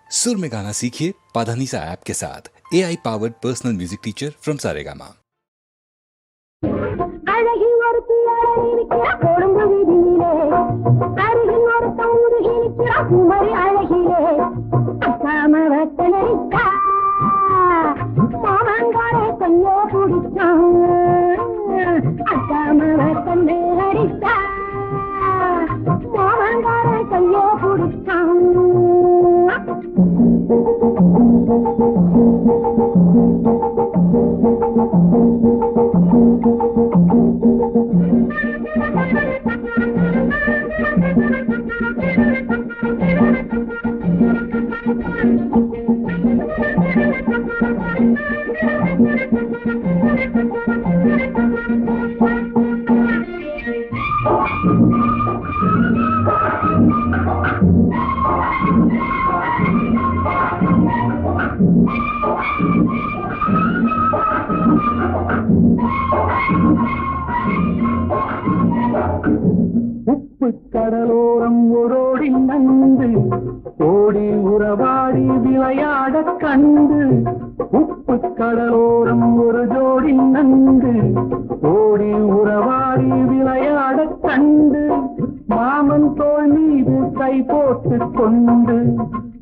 सुर में गाना सीखिए पाधानीसा ऐप के साथ AI powered personal music teacher from Saregama. கடலோரம் ஓரோடி நந்து ஓடி உறவாடி விளையாட கண்டு உப்பு கடலோரம் ஒரு ஜோடி நந்து ஓடி உறவாடி விளையாட கண்டு மாமன் தோள் மீது கை போட்டு கொண்டு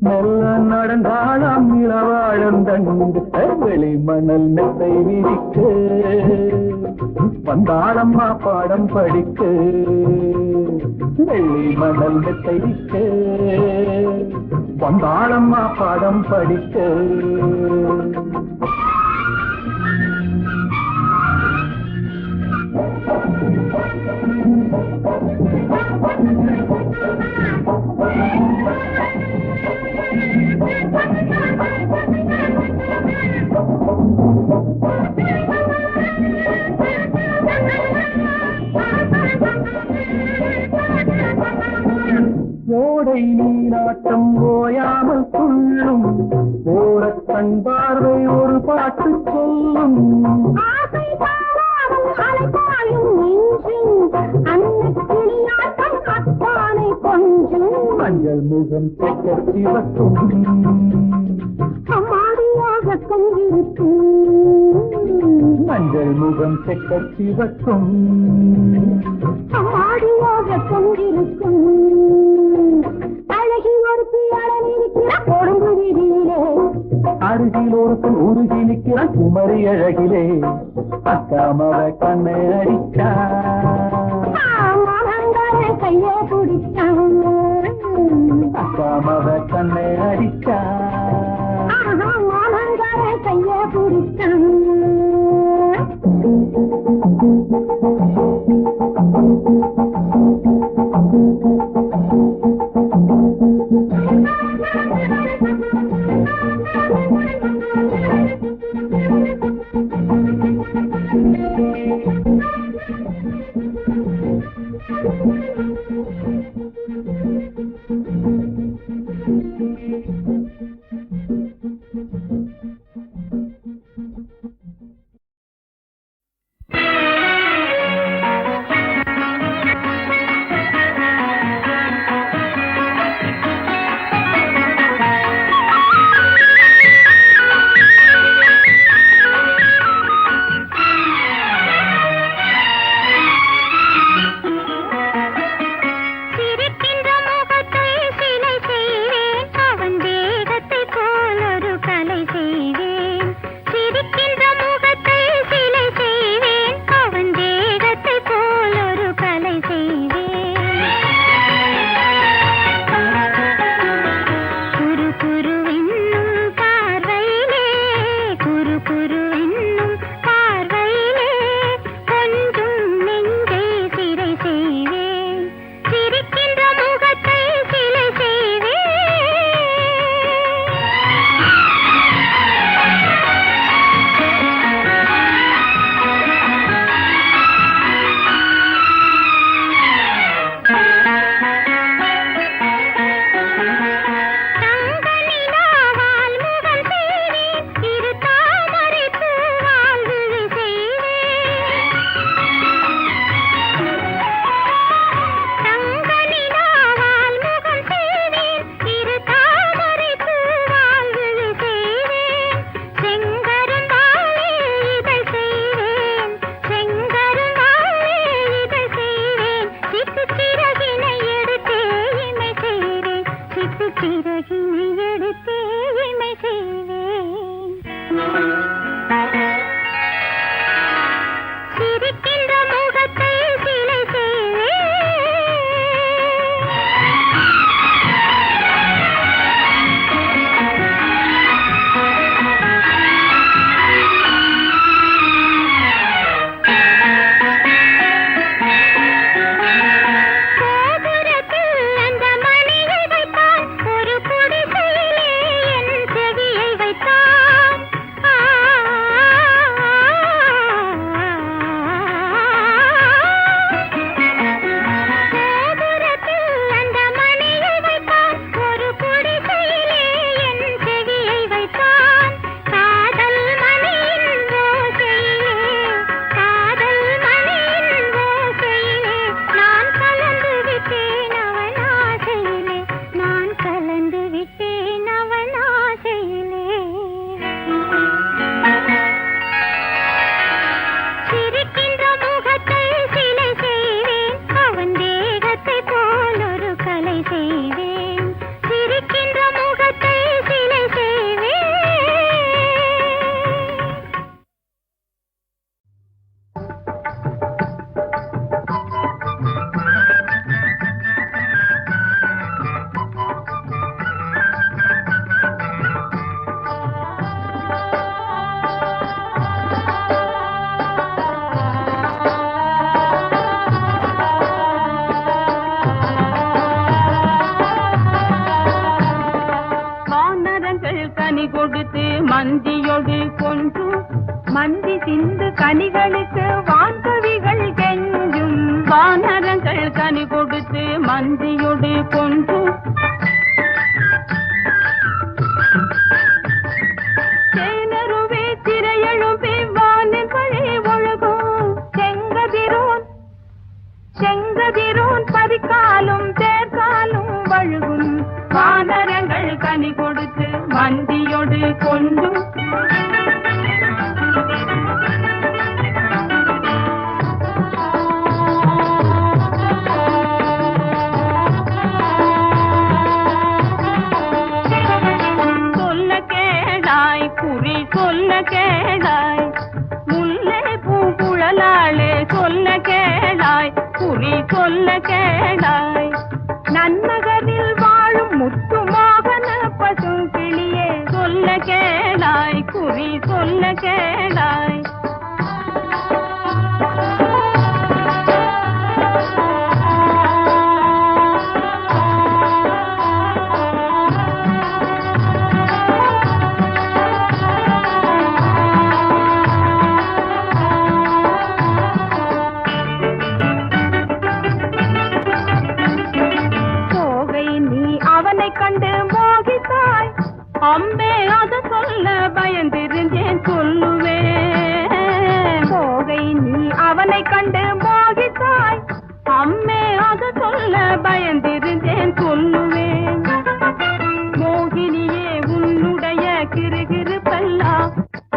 மெல்ல நடந்தாளாம் இளவாழம் தண்டு வெளி மணல் மெத்தை விரிக்க வந்தாளம்மா பாடம் படிக்க வெள்ளி மணல் மெத்தைக்க வந்தாளம்மா பாடம் படிக்க ஓடை நீராட்டம் ஓயாமல் துள்ளும் ஓரக் கண் பார்வை ஒரு பாட்டு சொல்லும் மஞ்சள் முகம் செக்க சிவக்கும் அம்மாடியாக கொண்டிருக்கும் மஞ்சள் முகம் செக்க சிவக்கும் அம்மாடியாக கொண்டிருக்கும் அருகில் ஒருத்தன் உருகி நிற்கிறான் குமரி அழகிலே அக்காமவ கண்ணை அடிச்சா கைய பிடிச்சான் அக்காமவ கண்ணை அடிச்சா கைய பிடிச்சான் சிரிக்கின்ற முகத்தை சிலை செய்வேன் அவன் தேகத்தை எடுத்தே இமை செய்வேன். சிரிக்கின்ற முகத்தை சிலை செய்வேன். மந்தியொடு கொண்டு மந்தி சிந்து கனிகளுக்கு வான்கவிகள் கெஞ்சும். வானரங்கள் கனி கொடுத்து மந்தியொடு கொண்டு தேனருவே திரையெழும்பி வானில் பழி ஒழுகும். செங்கதிரோன் பதிக்காலும் தேர்காலும் வழுகும். வானரங்கள் கனி கொடுத்து மந்தியொடு கொண்டு சொல்ல கேளாய் குறி சொல்ல கேளாய். முல்லை பூங்குழலாளே சொல்ல கேளாய் குறி சொல்ல கேளாய். நன்னகரில் வாழும் முத்து மோகன பசுங்கிளியே சொல்ல கேளாய் குறி சொல்ல கேளாய். கண்டு மோகித்தாய் அம்பே அத சொல்ல பயந்திருந்தேன் சொல்லுவேன். போகை நீ அவனை கண்டு மோகித்தாய் அம்மே அத சொல்ல பயந்திருந்தேன் சொல்லுவேன். மோகினியே உன்னுடைய கிருகிருப்பல்லா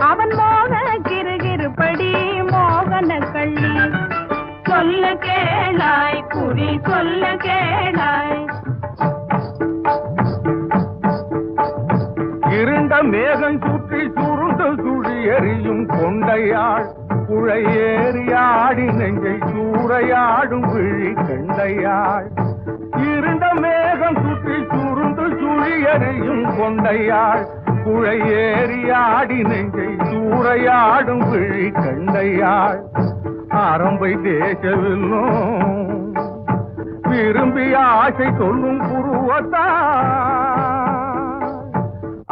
அவன் மோக கிருகிருப்படி மோகன கள்ளி. சொல்ல கேளாய் குறி சொல்ல கேளாய். இருண்ட மேகம் சுற்றி சுருண்டு சுழி எறியும் கொண்டையாள் குழையேறியாடி நெஞ்சை சூறையாடும் விழி கண்டையாள். இருண்ட மேகம் சுற்றி சுருண்டு சுழி எறியும் கொண்டையாள் குழையேறியாடி நெஞ்சை சூறையாடும் விழி கண்டையாள். ஆரம்பை தேசவில்லும் விரும்பிய ஆசை சொல்லும் புருவத்தாள்.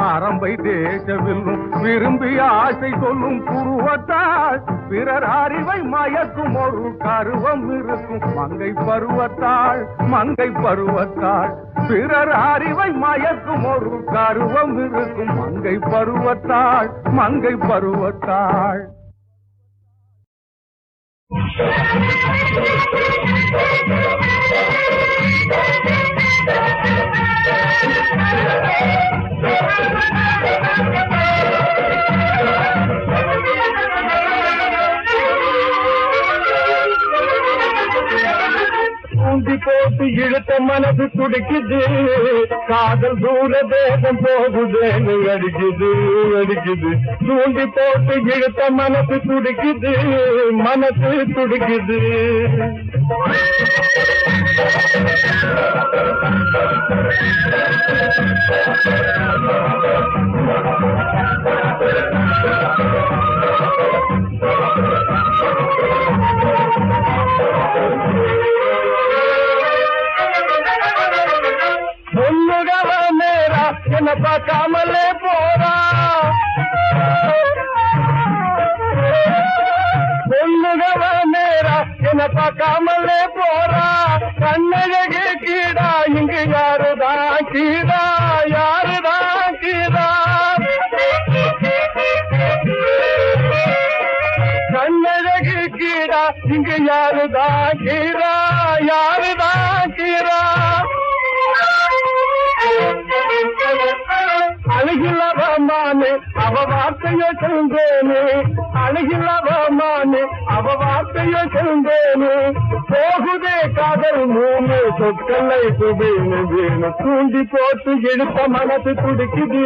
ஆரம்பை தேசவில்லும் விரும்பிய ஆசை சொல்லும் புருவத்தாள். பிறர் அறிவை மயக்கும் ஒரு கருவம் இருக்கும் மங்கை பருவத்தாள் மங்கை பருவத்தாள். பிறர் அறிவை மயக்கும் ஒரு கருவம் இருக்கும் மங்கை பருவத்தாள் மங்கை பருவத்தாள். தூண்டி போட்டு இழ இழுத்த மனசு துடிக்குது காதல் தூர தேசம் போகுதேன்னு அடிக்குது அடிக்குது தூண்டி போட்டு இழுத்த மனசு துடிக்குது மனசு துடிக்குது பொண்ணுகவ நேரா என்ன பார்க்காமலே போறா பொண்ணுகவ நேரா என்ன பார்க்காமலே போறா கண்ணழகு கீடா இங்கு யாருதான் கீடா யாருதான் கீடா கண்ணழகு கீடா இங்கு யாருதான் கீரா யாருதான் கீரா அழகில்லவமானே அவ வார்த்தையோ செல்வேனே அழகில்லவமானே அவ வார்த்தையோ செல்வேனே போகுதே காதல் மூணு சொற்களை சுவேனு வேணு தூண்டி போட்டு எடுத்த மனசு துடிக்குது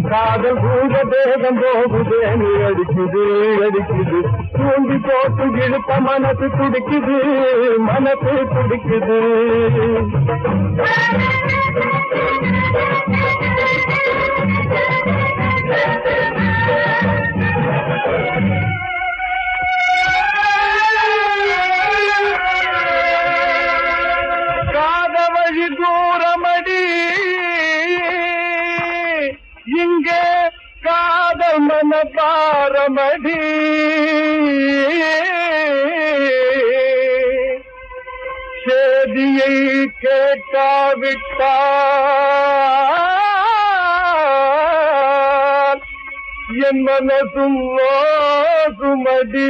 காதல் கூட தேகம் போகுதேனு அடிக்குது அடிக்குது தூண்டி போட்டு எடுத்த மனசு துடிக்குது மனசு துடிக்குது காதவழி தூரமடி இங்கே காதல் மனபாரமடி சேதியை கேட்காவிட்டால் என் மனசும் ஓசுமடி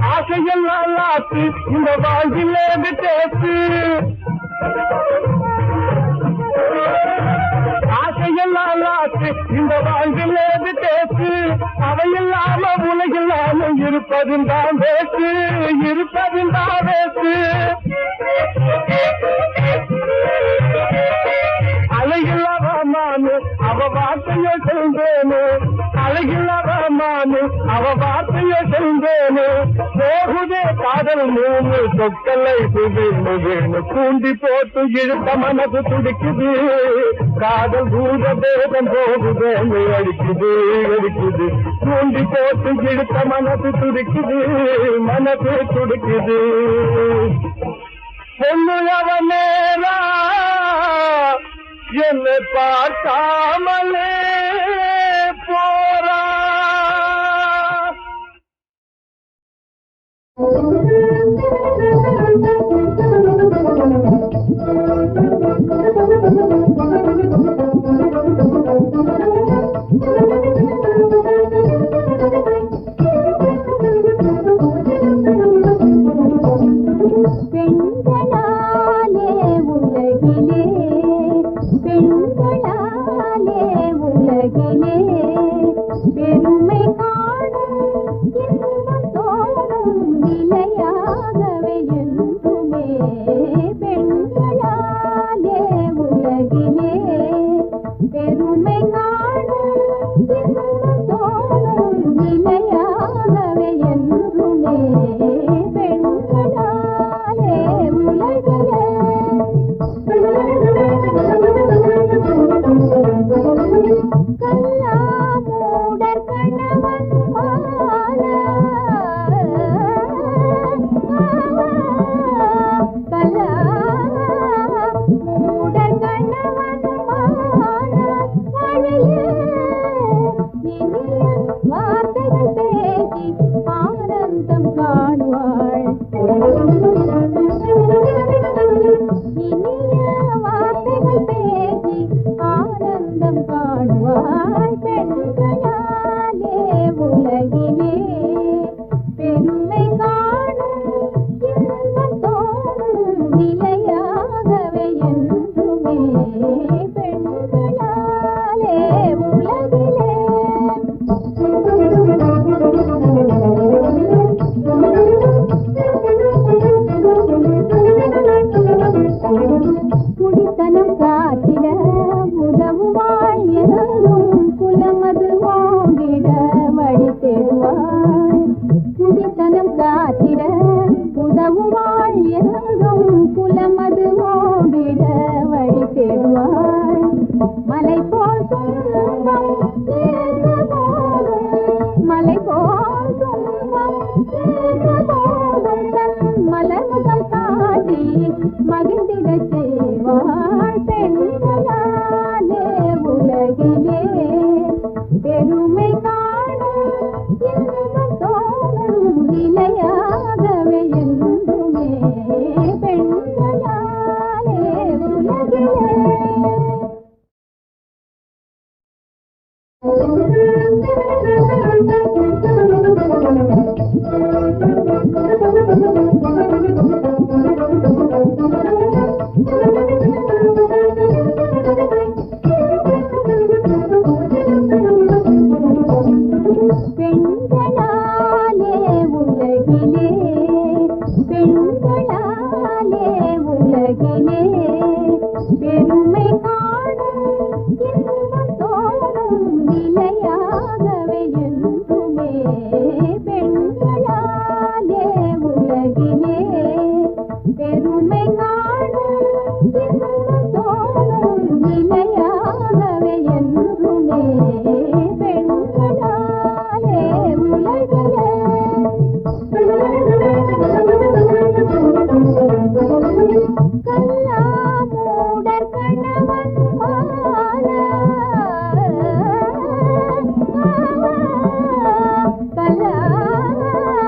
ஆசையெல்லாம் லாத்து இந்த வாழ்வில் தேத்து ஆசையெல்லாம் லாத்து இந்த வாழ்வில் தேத்து அவையில்லாம உலகில்லாம இருப்பதுதான் வேத்து இருப்பதுதான் வேத்து அழகில்லவமானு அவ வார்த்தையோ செல்வேனு அழகில்லவமானு அவ வார்த்தையோ செல்வேனு போகுதே காதல் மூணு சொற்களை சுவேனு வேணு தூண்டி போட்டு இழுத்த மனசு துடிக்குது காதல் தூர தேசம் போகுதேன்னு அடிக்குது அடிக்குது தூண்டி போட்டு இழுத்த மனசு துடிக்குது மனசு துடிக்குது பொண்ணுயவ நேரா என்னை பார்க்காமலே போறா பெண்களாலே உலகிலே பெண்களாலே உலகிலே பெருமை காணும் இன்பம் தோணும் நிலையாகவே என்றுமே பெண்களாலே உலகிலே பெருமை காணும் இன்பம் தோணும் நிலையாகவே என்றுமே பெண்களாலே உலகிலே கல்லாமூடர் கணவன் மால கல்லாமூடர் கணவன் மால வழியே இனிய வார்த்தைகள் பேசி ஆனந்தம் காணுவாள் இனிய வார்த்தைகள் பேசி ஆனந்தம் காணுவாள் பெண்களாலே உலகிலே பெருமை காணும் இன்பம் தோணும் நிலையாகவே என்றுமே பெண்களாலே உலகிலே மகிழ்ந்திடச் செய்வாள் பெண்களாலே உலகிலே பெருமை காணும் இன்பம் தோணும் நிலையாகவே என்றுமே பெண்களாலே உலகிலே. பெண்களாலே உலகிலே பெண்களாலே உலகிலே பெருமை காணும் இன்பம் தோணும் நிலையாகவே என்றுமே பெண்களாலே உலகிலே பெருமை காணும் இன்பம் தோணும் நிலையாகவே என்றுமே பெண்களாலே உலகிலே. கல்லாமூடர் கணவன் மால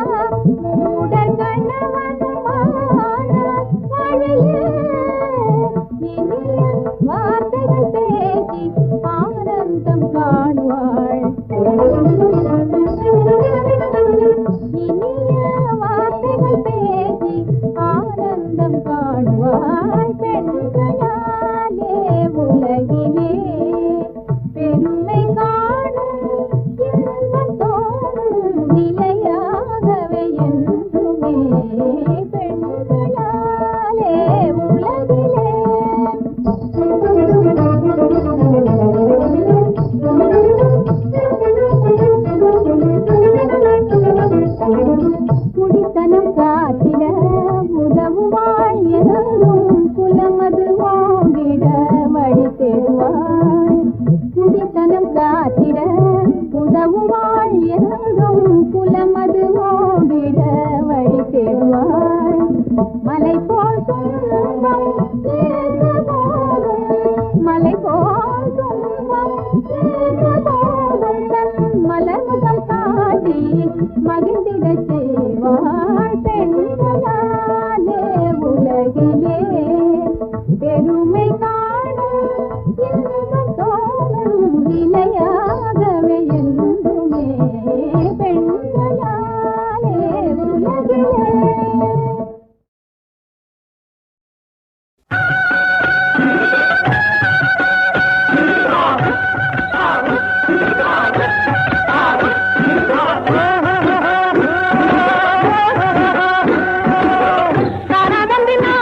கல்லாமூடர் கணவன் மால வழியே இனிய வார்த்தைகள் பேசி ஆனந்தம் காணுவாள். இனிய வார்த்தைகள் பேசி ஆனந்தம் காணுவாள் பெண்களாலே உலகிலே பெருமை காணும் இன்பம் தோணும் நிலையாகவே என்றுமே பெண்களாலே உலகிலே. குடித்தனம் காத்திட உதவுவாள் எனும் குலமது ஓங்கிட வழி தேடுவாள். குடித்தனம் காத்திட உதவுவாள் எனும் குலமது ஓங்கிட வழி தேடுவாள். மலை போல் துன்பம் ஏற்ற போதும் மலை போல் துன்பம் ஏற்ற போதும் தன் மலர்முகம் காட்டி மகிழ்ந்திடச் செய்வாள் பெண்களாலே உலகிலே பெருமை காணும் இன்பம் தோணும் நிலையாகவே என்றுமே பெண்களாலே உலகிலே. தரதந்தினா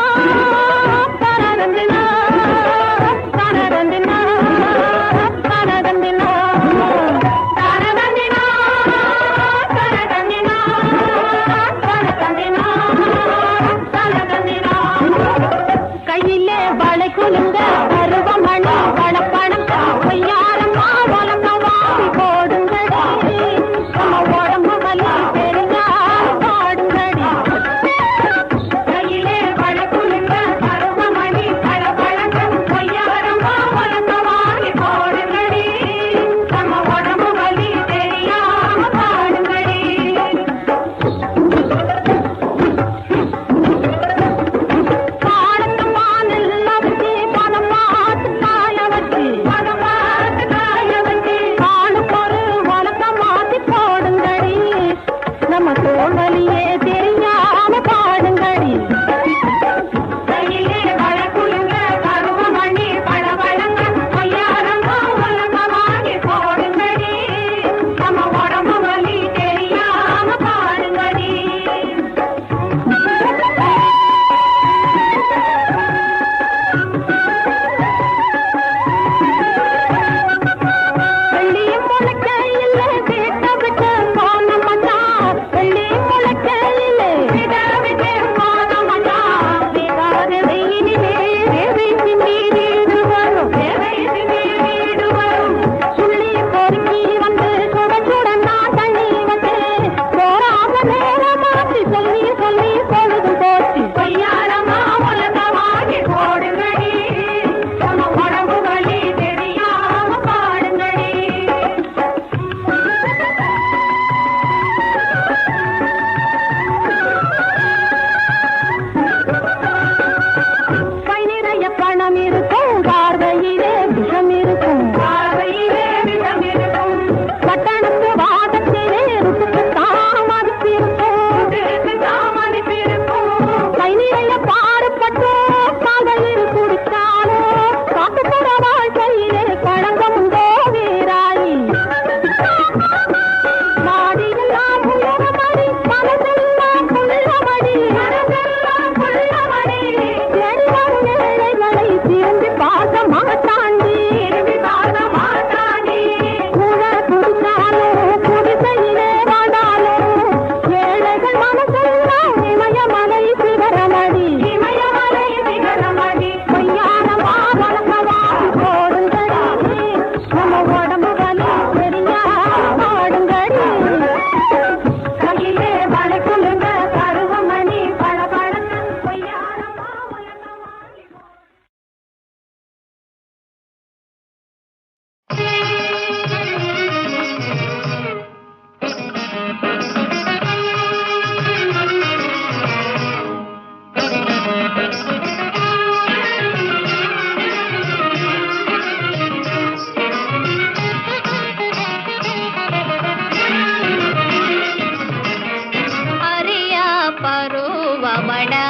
பருவமடா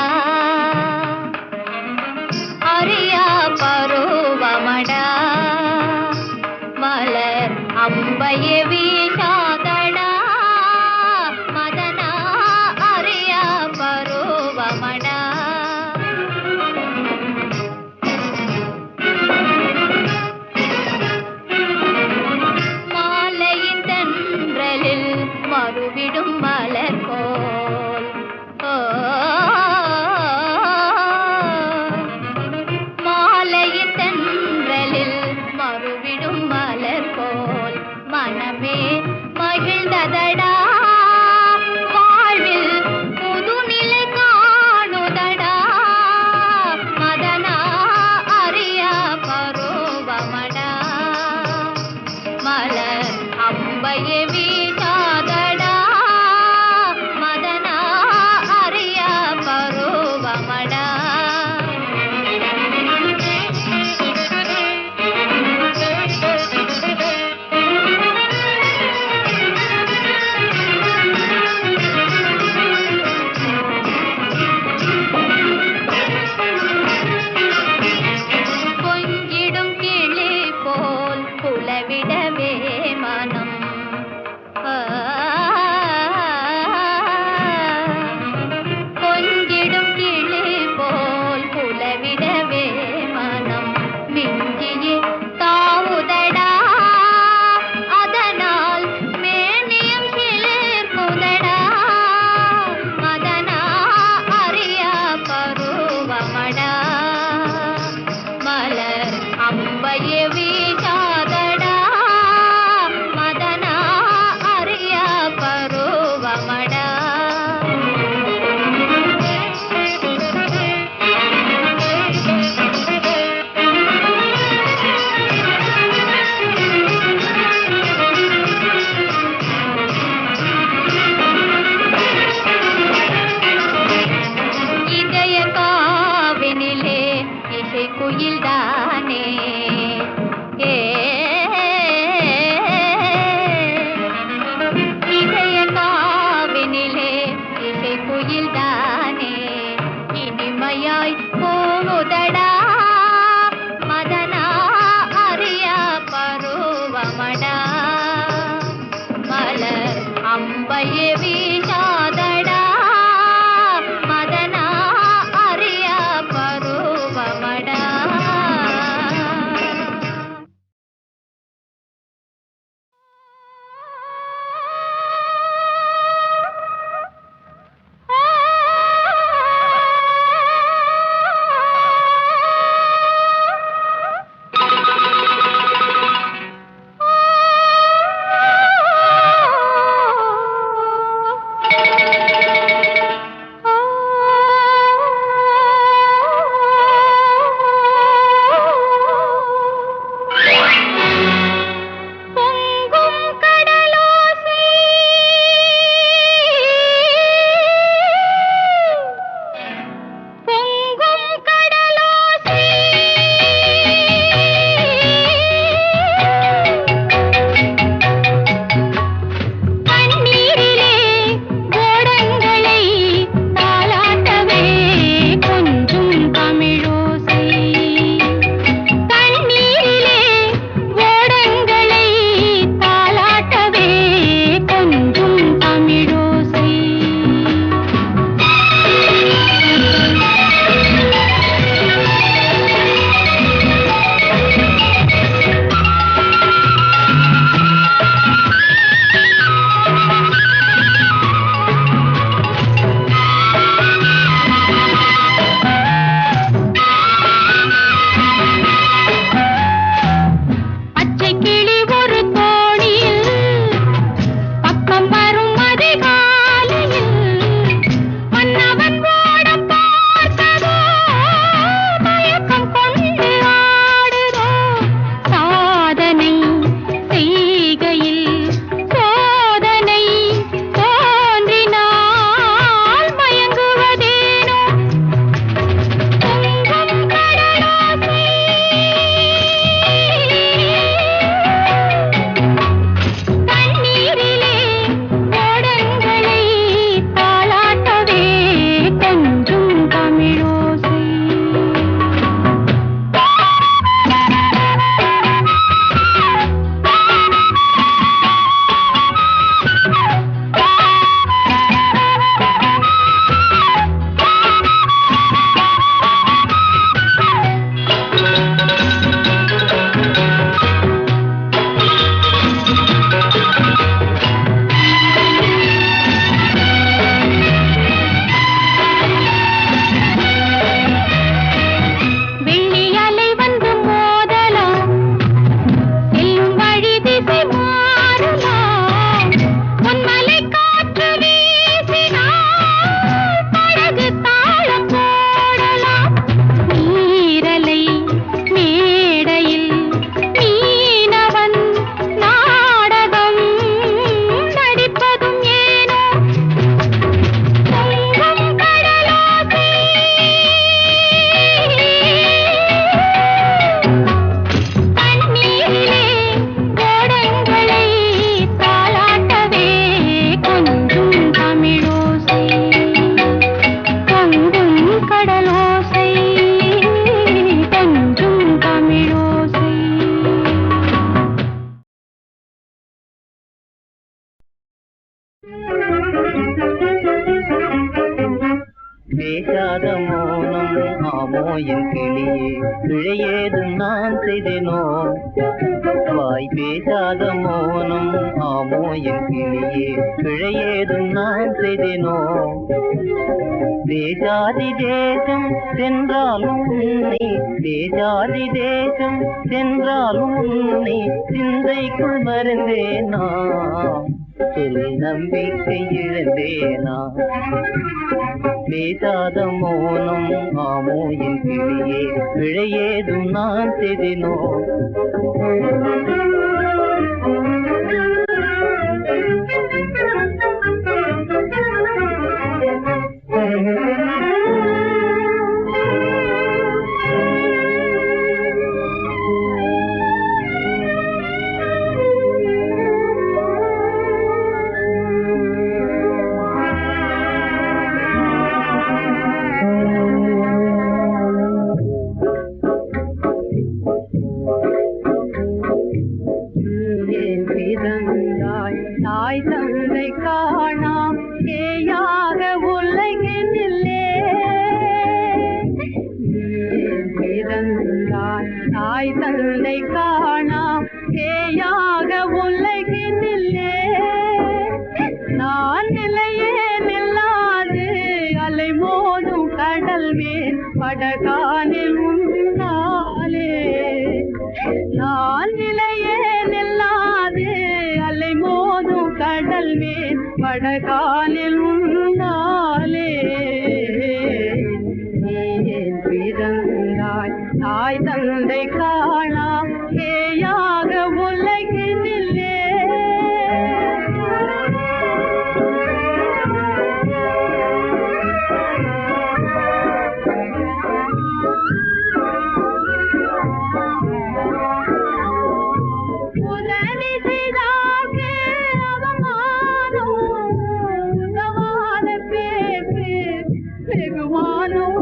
அறியா பருவமடா மலர் அம்பைய வீசாதடா மதனா அறியா பருவமடா மாலையின் தென்றலில் மறுவிடும் மலர் போல் மாலையின் தென்றலில் மறுவிடும் மலர் போல் மனமே மகிழ்ந்ததடா வாழ்வில் புதுநிலை காணுதடா மதனா அறியா பருவமடா மலர் அம்பைய வீசாதடா மதனா அறியா பருவமடா கொஞ்சிடும் கிளி போல் புலவிடவே மனம் கொஞ்சிடும் கிளி போல் புலவிடவே மனம் மிஞ்சியே தாவுதடா அதனால் மேனியம் சிலிர்க்குதடா மதனா அறியா பருவமடா மலர் அம்பைய வீசாதடா மதனா அறியா பருவமடா இதய காவினிலே இசை குயில்தானே இதய காவினிலே இசை குயில்தானே இனிமையாய் போகுதடா மதனா அறியா பருவமடா மலர் அம்பைய வீசாதடா மதனா அறியா பருவமடா பேசாத மௌனம் ஆமோ என் கிளியே, பிழையேதும் நான் செய்தேனோ? வாய் பேசாத மௌனம் ஆமோ என் கிளியே, பிழையேதும் நான் செய்தேனோ? தேசாதி தேசம் சென்றாலும் உன்னை, தேசாதி தேசம் சென்றாலும் உன்னை சிந்தைக்குள் மறந்தேனா? சொல் நம்பிக்கை இழந்தேனா? பேசாத மௌனம் ஆமோ என் கிளியே, பிழையேதும் நான் செய்தேனோ? தாய் தந்தை காணாம் ஏயாக உலகினில்லே, பிறந்தாய் தாய் தந்தை காணாம் ஏயாக உலகினில்லே. நான் நிலையே நில்லாது அலை மோதும் கடல் மேல் படகானில் உன்னாலே. நான் நிலையே நில்லாது அலை மோதும் கடல் மேல் படகானில் உன்னாலே. பிறந்தாய் தாய் தந்தை காணாம் ஏயாக உலகினில்லே. உதவி செய்தாக்கு அவமானம், உதவாத பேருக்கு வெகுமானம்.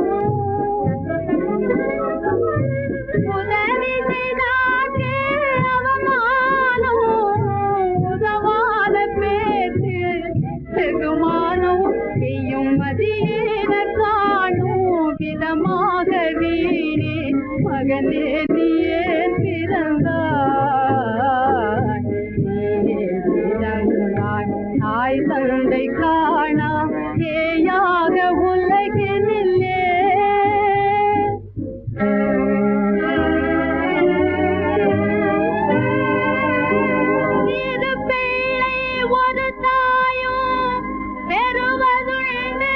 உதவி செய்தாக்கு அவமானம், உதவாத பேருக்கு வெகுமானம். செய்யும் மதியேன காணும் விதமாக வீணே மகனே நீ ஏன் பிறந்தாய்? தாய் தந்தை காணா ஏயாக உலகினில்லே. இரு பிள்ளை ஒரு தாயோ பெறுவதுண்டு,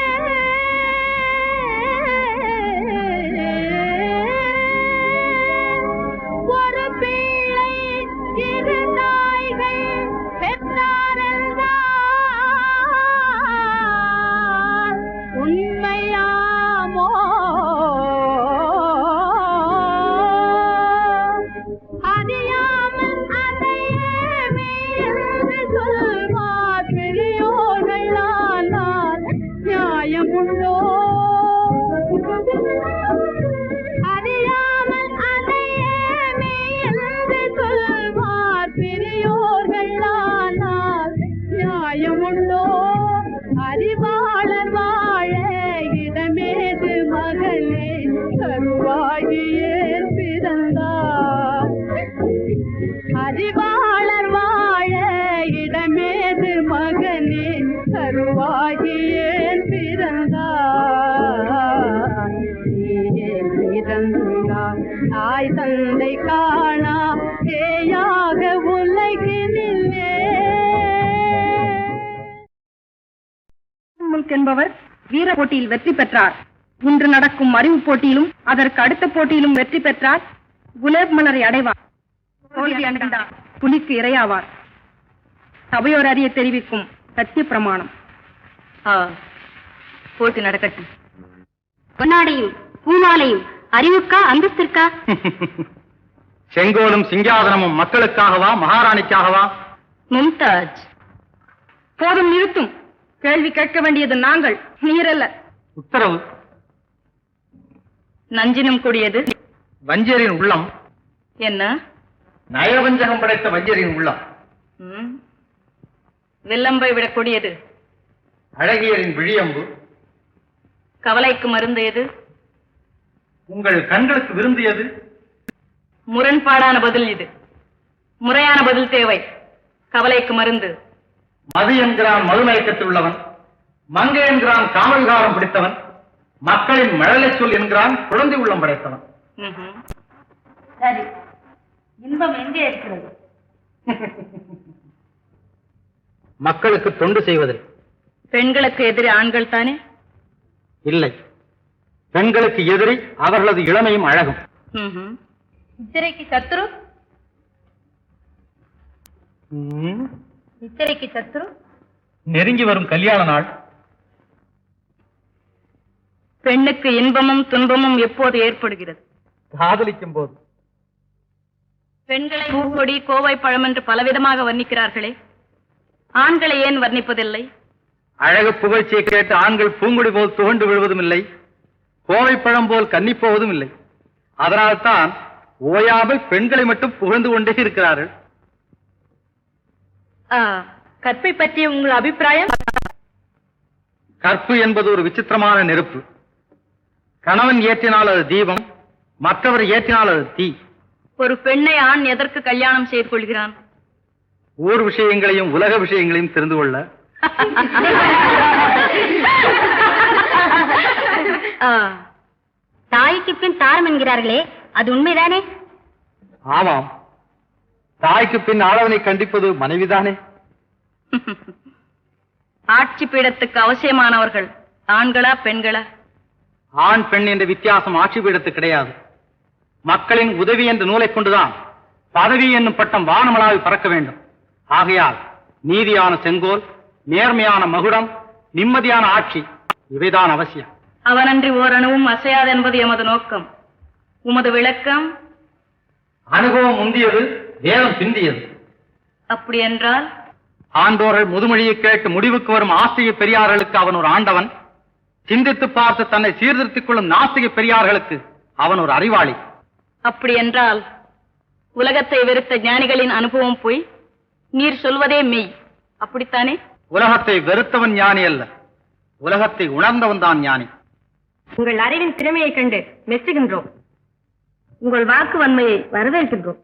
ஒரு பிள்ளை இரு தாய்கள் பெற்றாரென்றால் உண்மையாமோ? அறியாமல் அதையே மெய்யென்று சொல்வார் பெரியோர்கள், ஆனால் நியாயமுண்டோ? அறியாமல் அதையே மெய்யென்று சொல்வார் பெரியோர்கள், ஆனால் நியாயமுண்டோ? அறிவாளர் வாழ இடமேது மகளே, கருவாகியே பிறந்தார். அறிவாளர் வாழ இடமேது மகனே, கருவாகியே பிறந்தார். பிறந்தார் தாய் தந்தை காணா ஏயாக உலகினில்லே. என்பவர் வீர போட்டியில் வெற்றி பெற்றார். இன்று நடக்கும் அறிவு போட்டியிலும் அதற்கு அடுத்த போட்டியிலும் வெற்றி பெற்றார். குலேப் மலரை அடைவார். தோல்வி அடைந்தார் புலிக்கு இரையாவார். சபையோர் அறிய தெரிவிக்கும் சத்திய பிரமாணம். போட்டி நடக்கட்டும். பொன்னாடையும் பூமாலையும் அறிவுக்கா அந்தஸ்திற்கா? செங்கோலும் சிங்காதனமும் மக்களுக்காகவா மகாராணிக்காகவா? மும்தாஜ். போதும், நிறுத்தும். கேள்வி கேட்க வேண்டியது நாங்கள், நீரல்ல. உத்தரவு. நஞ்சினும் கூடியது வஞ்சியரின் உள்ளம். என்ன? நயவஞ்சகம் படைத்த வஞ்சியரின் உள்ளம். வில்லம்பை விடக்கூடியது அழகியரின் விழியம்பு. கவலைக்கு மருந்து எது? உங்கள் கண்களுக்கு விருந்து எது? முரண்பாடான பதில் இது. முறையான பதில் தேவை. கவலைக்கு மருந்து மது என்கிறான் மதுமயக்கத்தில் உள்ளவன், மங்கை என்கிறான் காமவிகாரம் பிடித்தவன், மக்களின் மழலை சொல் என்கிறான் குழந்தை உள்ளம் படைத்தவன். சரி, இன்பம் எங்கே இருக்கிறது? மக்களுக்கு தொண்டு செய்வதில். பெண்களுக்கு எதிரி ஆண்கள் தானே? இல்லை, பெண்களுக்கு எதிரி அவர்களது இளமையும் அழகும். நித்திரைக்கு சத்துரு? நித்திரைக்கு சத்துரு? நெருங்கி வரும் கல்யாண நாள். பெண்ணுக்கு இன்பமும் துன்பமும் எப்போது ஏற்படுகிறது? காதலிக்கும் போது. பெண்களை பூக்கொடி கோவை பழம் என்று பலவிதமாக வர்ணிக்கிறார்களே, ஆண்களை ஏன் வர்ணிப்பதில்லை? அழகு புகழ்ச்சியை கேட்டு ஆண்கள் பூங்குடி போல் துவண்டு விழுவதும் இல்லை, கோவை பழம் போல் கன்னிப்போவதும் இல்லை. அதனால்தான் ஓயாமல் பெண்களை மட்டும் புகழ்ந்து கொண்டே இருக்கிறார்கள். கற்பை பற்றிய உங்கள் அபிப்பிராயம்? கற்பு என்பது ஒரு விசித்திரமான நெருப்பு. கணவன் ஏற்றினால் அது தீபம், மற்றவர் ஏற்றினால் அது தீ. ஒரு பெண்ணை ஆண் எதற்கு கல்யாணம் செய்து கொள்கிறான்? ஊர் விஷயங்களையும் உலக விஷயங்களையும் தெரிந்து கொள்ள. தாய்க்கு பின் தாரம் என்கிறார்களே, அது உண்மைதானே? ஆமாம், தாய்க்கு பின் ஆளவனை கண்டிப்பது மனைவிதானே. ஆட்சி பீடத்துக்கு அவசியமானவர்கள் ஆண்களா பெண்களா? ஆண் பெண் என்ற வித்தியாசம் ஆட்சி பீடத்து கிடையாது. மக்களின் உதவி என்ற நூலை கொண்டுதான் பதவி என்னும் பட்டம் வானமளாவி பறக்க வேண்டும். ஆகையால் நீதியான செங்கோல், நேர்மையான மகுடம், நிம்மதியான ஆட்சி இவைதான் அவசியம். அவனன்றி ஓரணுவும் அசையாது என்பது எமது நோக்கம். உமது விளக்கம்? அனுபவம் முந்தியது, வேதம் பிந்தியது. அப்படி என்றால்? ஆண்டோர்கள் முதுமொழியை கேட்டு முடிவுக்கு வரும் ஆஸ்திக பெரியார்களுக்கு அவன் ஒரு ஆண்டவன், சிந்தித்து பார்த்து தன்னை சீர்திருத்திக் கொள்ளும் நாஸ்திக பெரியார்களுக்கு அவன் ஒரு அறிவாளி. அப்படி என்றால் உலகத்தை வெறுத்த ஞானிகளின் அனுபவம் போய் நீர் சொல்வதே மெய், அப்படித்தானே? உலகத்தை வெறுத்தவன் ஞானி அல்ல, உலகத்தை உணர்ந்தவன் தான் ஞானி. உங்கள் அறிவின் திறமையை கண்டு மெச்சுகின்றோம். உங்கள் வாக்கு வன்மையை வரவேற்கின்றோம்.